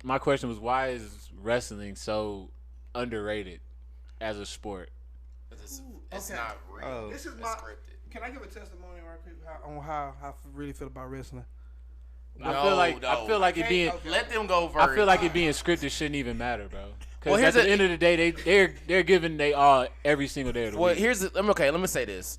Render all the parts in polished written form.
my question was, why is wrestling so underrated as a sport? It's Okay. not real. This is It's my. scripted. Can I give a testimony real quick on how I really feel about wrestling? I feel like it being. Okay. Let them go first. I feel like it being scripted shouldn't even matter, bro. Because Well, at the end of the day, they're giving they all every single day of the Well, week. let me say this.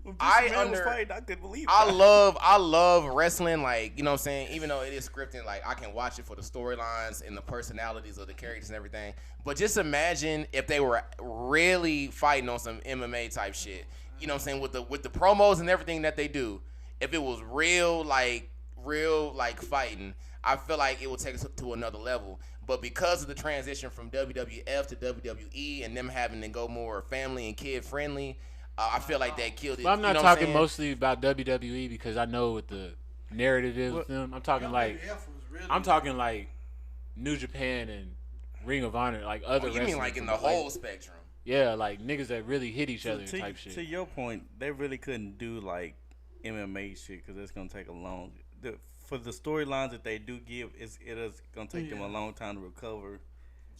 When I man was fighting, I couldn't believe it. I love wrestling, like, you know what I'm saying, even though it is scripted, like, I can watch it for the storylines and the personalities of the characters and everything. But just imagine if they were really fighting on some MMA type shit. You know what I'm saying, with the promos and everything that they do. If it was real fighting, I feel like it would take us to another level. But because of the transition from WWF to WWE and them having to go more family and kid friendly, I feel like that killed it. But I'm not you know what talking saying? mostly about WWE because I know what the narrative is with them. I'm talking like New Japan and Ring of Honor, like other. You mean like in the whole spectrum? Yeah, like niggas that really hit each other to, type shit. To your point, they really couldn't do like MMA shit because it's gonna take a long. For the storylines that they do give, it is gonna take them a long time to recover.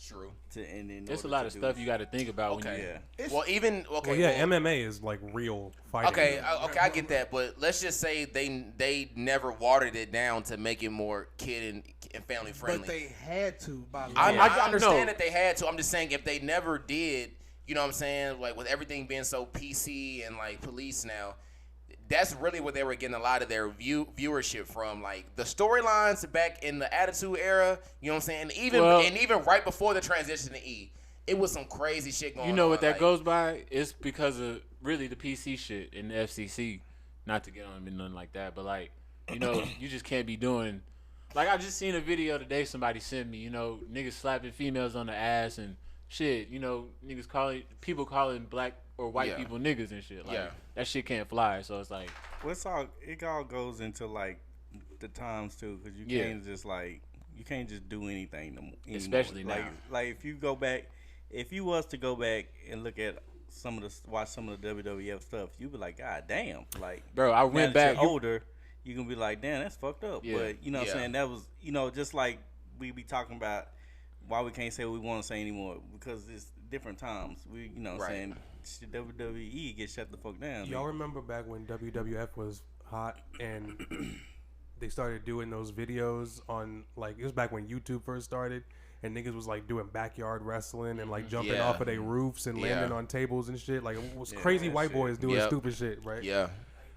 True. There's a lot of stuff you got to think about when you. MMA is like real fighting. Okay, I get that, but let's just say they never watered it down to make it more kid and family friendly. But they had to. I understand that they had to. I'm just saying if they never did, you know what I'm saying? Like with everything being so PC and like police now, that's really what they were getting a lot of their viewership from. Like the storylines back in the Attitude Era, you know what I'm saying? And even right before the transition to E, it was some crazy shit going on. You know what that goes by? It's because of really the PC shit in the FCC. Not to get on and nothing like that, but like, you know, you just can't be doing. Like I just seen a video today somebody sent me. You know, niggas slapping females on the ass and shit. You know, people calling black or white people niggas and shit. Like that shit can't fly. So it's like, it all goes into like the times too, because you can't just like you can't just do anything anymore. Especially now. Like if you was to go back and look at watch some of the WWF stuff, you'd be like, God damn, like bro, I went back. You're older, you gonna be like, damn, that's fucked up. Yeah. But you know what I'm saying, that was just like we be talking about why we can't say what we want to say anymore because it's different times. We saying WWE get shut the fuck down. Y'all remember back when WWF was hot and they started doing those videos on like it was back when YouTube first started and niggas was like doing backyard wrestling and like jumping off of their roofs and landing on tables and shit. Like it was crazy white boys doing stupid shit, right? Yeah.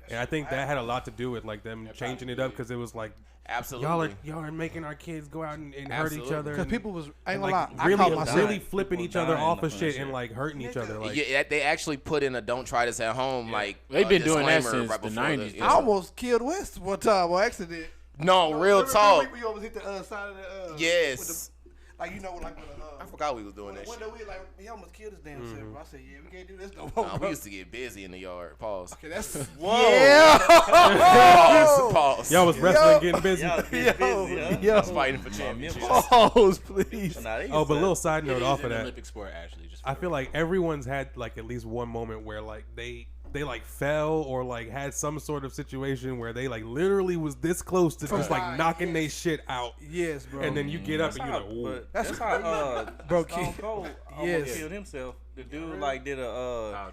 And I think that had a lot to do with like them changing it up because it was like absolutely y'all are making our kids go out and hurt each other because people was ain't like, gonna lie, really flipping each other off of shit and like hurting each other. Like they actually put in a "Don't try this at home." Like they've been doing that disclaimer since the '90s. I almost killed West one time on accident. No, real talk. We almost hit the side of the yes. Like like I forgot we was doing that shit. We almost killed this damn server. I said, we can't do this no more. Nah, we used to get busy in the yard. Pause. Okay, that's whoa. Yeah. Pause. Y'all was wrestling, getting busy. I was fighting for championships. Pause, please. But a little side note off of that. Olympic sport, actually. I feel like everyone's had like at least one moment where like they like fell or like had some sort of situation where they like literally was this close to just like knocking they shit out. Yes, bro. And then you get up and you're like, ooh. That's how bro Stone Cold almost killed himself. The dude like did a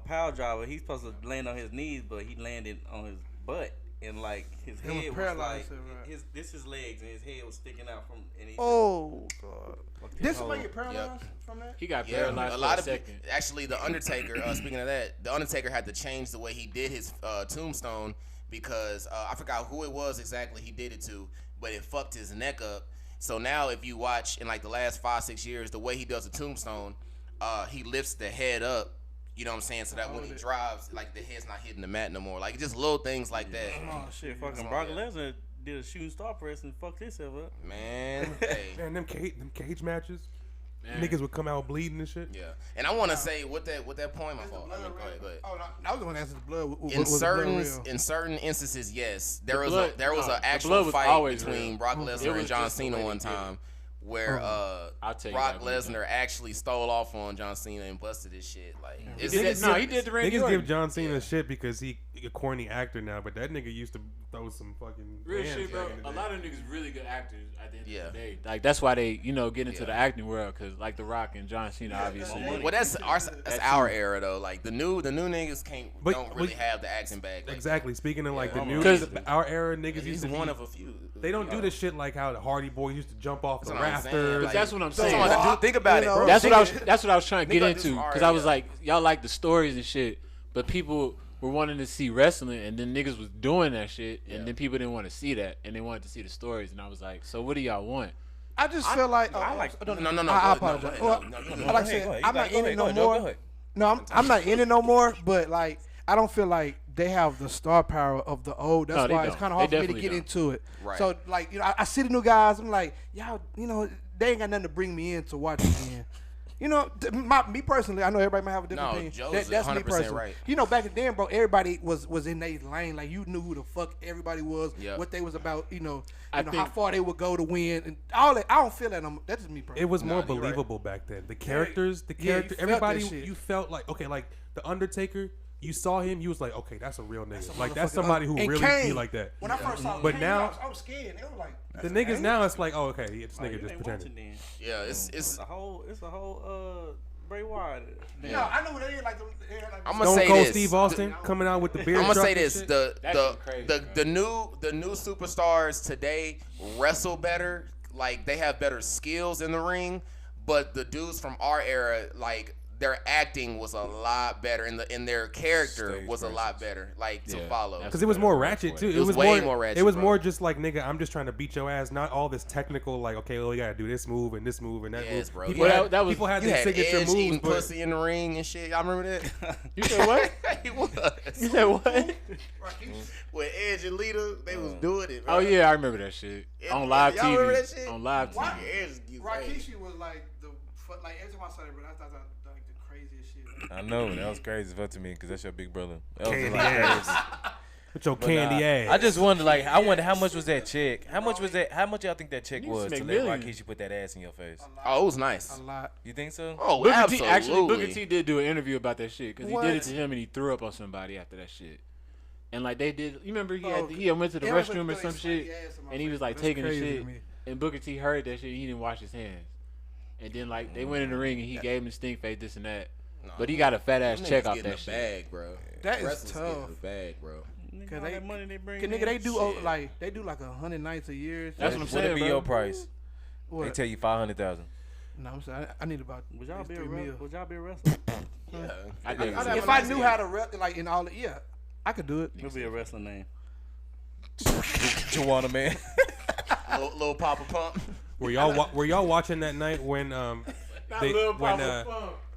power driver. He's supposed to land on his knees, but he landed on his butt. And like his head was like his legs and his head was sticking out from. And God! Did somebody get paralyzed from that? He got paralyzed. A lot of second. Actually, the Undertaker. Speaking of that, the Undertaker had to change the way he did his tombstone because I forgot who it was exactly he did it to, but it fucked his neck up. So now, if you watch in like the last 5-6 years, the way he does a tombstone, he lifts the head up. You know what I'm saying? So that when he drives, like the head's not hitting the mat no more. Like just little things like that. Oh shit! Fucking Brock Lesnar did a shooting star press and fucked himself up. Man, hey. Man, them cage matches, niggas would come out bleeding and shit. Yeah, and I want to say with that point, my fault. Go ahead. Oh, no, I was the one that asked the blood. In certain instances, yes, there was an actual fight between Brock Lesnar and John Cena one time. where Brock Lesnar actually stole off on John Cena and busted his shit. Like, he did the Randy Niggas Orton. give John Cena shit because he a corny actor now, but that nigga used to throw some fucking real shit, bro. A lot of niggas really good actors at the end of the day. Like, that's why they, get into the acting world, because like The Rock and John Cena, obviously. Well, that's our era though. Like the new niggas don't really have the acting bag. Like exactly. Speaking of like the new, our era niggas used to be one of a few. They don't do this shit like how the Hardy Boys used to jump off the rafters. Like, that's what I'm saying. Think about it, bro. That's what I was trying to get into, because I was like, y'all like the stories and shit, but people were wanting to see wrestling, and then niggas was doing that shit, and then people didn't want to see that, and they wanted to see the stories, and I was like, so what do y'all want? I just feel like no. I apologize. I like saying I'm not in it no more. No, I'm not in it no more. But like, I don't feel like they have the star power of the old. That's why it's kind of hard for me to get into it. Right. So like, I see the new guys. I'm like, y'all, they ain't got nothing to bring me in to watch again. Me personally, I know everybody might have a different opinion. That's me personally. Right. Back then, bro, everybody was in their lane. Like, you knew who the fuck everybody was, what they was about. How far they would go to win, and all that. I don't feel that. That's just me personally. It was more believable back then. The characters, everybody. You felt like, okay, like the Undertaker. You saw him, you was like, okay, that's a real nigga. That's somebody who really be like that. When I first saw him, but now I was scared. They were like, the niggas now, it's like, oh, okay, this nigga just pretending. Yeah, it's a whole Bray Wyatt. No, I know what they like. I'm gonna say Stone Cold this. Steve Austin coming out with the beard. I'm gonna say this: the new superstars today wrestle better. Like, they have better skills in the ring, but the dudes from our era, like, their acting was a lot better, and their character was a lot better, like, to follow. Because it was more ratchet too. It was way more ratchet. It was more just like, nigga, I'm just trying to beat your ass. Not all this technical, like, okay, well, we gotta do this move and that move. Yes, bro. People had their signature moves, eating pussy in the ring and shit. I remember that. You said what? He was. You said what? With Edge and Lita, they was doing it. Bro. Oh yeah, I remember that shit on live TV. Remember that shit? On live TV. Rikishi was like every time I saw that, bro, I thought that was like the craziest shit. I know, that was crazy fuck to me, because that's your big brother. That was Candy like ass. With your candy ass. I just wondered, like, how much was that check? How much y'all think that check was to let Rikishi put that ass in your face? Oh, it was nice. A lot. You think so? Oh, absolutely. Booker T did do an interview about that shit, because he did it to him and he threw up on somebody after that shit. And like they did, you remember he went to the restroom or some shit, and he was like taking the shit, and Booker T heard that shit, and he didn't wash his hands. And then like they went in the ring and he gave him the stink face, this and that. But he got a fat ass check off that shit. Bag, bro. That is tough. Bag, bro. Cause that money they bring. Nigga, they do like 100 nights a year. That's what I'm saying. What'd be your price? What? They tell you 500,000. No, I'm saying I need about. Would y'all be a wrestler? Yeah. If I knew how to wrestle, like in all, I could do it. It'll be a wrestling name. Joanna, man. Little Papa Pump. Were y'all watching that night when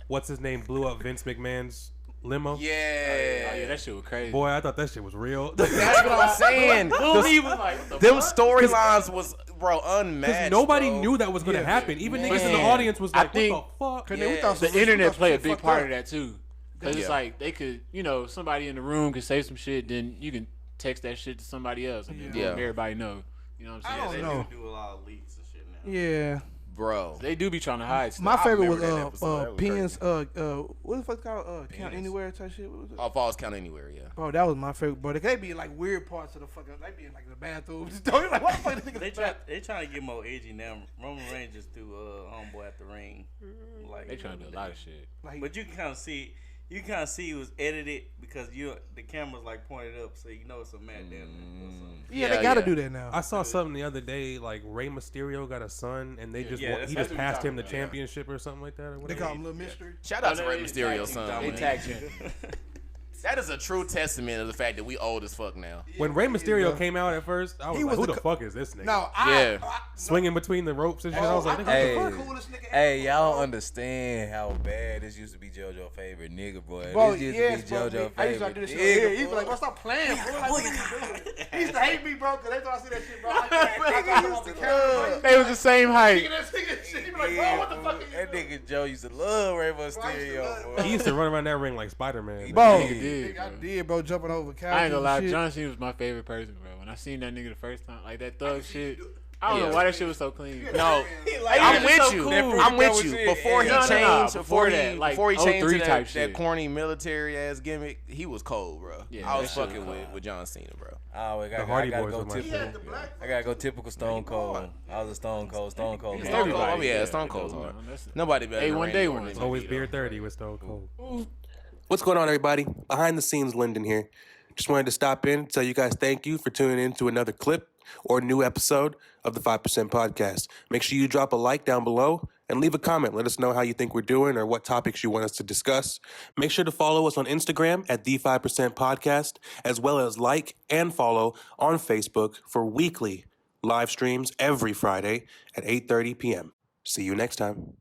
what's his name blew up Vince McMahon's limo? Yeah. Oh, yeah, that shit was crazy. Boy, I thought that shit was real. That's what I'm saying. Them storylines was, bro, unmatched. Because nobody knew that was gonna happen. Even niggas in the audience was like, what the fuck? Yeah. The internet played a big part of that too. Because it's like they could, somebody in the room could say some shit, then you can text that shit to somebody else, and then everybody know. You know what I'm saying? I don't know. They do a lot of leaks and shit now. Yeah. Bro. They do be trying to hide stuff. My favorite was Penn's what the fuck called Count Anywhere type shit. What was it? Oh, Falls Count Anywhere, yeah. Bro, that was my favorite. Bro, they be in like weird parts of the fucking. They be in like the bathroom. Like, what the fuck they trying to get more edgy now. Roman Reigns just do homeboy at the ring. Like they trying to do a lot of shit. Like, but you can kind of see. You can kind of see it was edited because the camera's like pointed up, so you know it's a Matt Damon or something. Yeah, they gotta do that now. I saw something the other day, like Rey Mysterio got a son, and they just he just passed him the championship or something like that. Or they call him Little Mystery. Shout out to Rey Mysterio's son. They tagged him. That is a true testament of the fact that we old as fuck now. When Rey Mysterio came out at first, I was like, who the fuck is this nigga? No, swinging between the ropes and shit. I was like, hey, y'all don't understand how bad this used to be JoJo's favorite nigga, boy. This used to be JoJo's favorite nigga. He's like, stop playing, bro. Like, what you doing? He used to hate me, bro, because they thought I see that shit, bro. I got him off the camera. They was the same height. He be like, bro, what the fuck are you That nigga Joe used to love Rey Mysterio, boy. He used to run around that ring like Spider-Man. Bro, I did, bro, jumping over couches. I ain't gonna lie, John Cena was my favorite person, bro. When I seen that nigga the first time, like that thug shit, I don't know why that shit was so clean. No, I'm with you. I'm with you. Before he changed, before he changed to that corny military ass gimmick, he was cold, bro. Yeah, I was fucking with John Cena, bro. Oh, I gotta go typical Stone Cold. I was a Stone Cold. Stone Cold. Stone Cold's hard. Nobody better. Hey, one day one. It's always beer 30 with Stone Cold. What's going on, everybody? Behind the scenes, Lyndon here. Just wanted to stop in, tell you guys thank you for tuning in to another clip or new episode of the 5% Podcast. Make sure you drop a like down below and leave a comment. Let us know how you think we're doing or what topics you want us to discuss. Make sure to follow us on Instagram at the 5% Podcast, as well as like and follow on Facebook for weekly live streams every Friday at 8:30 p.m. See you next time.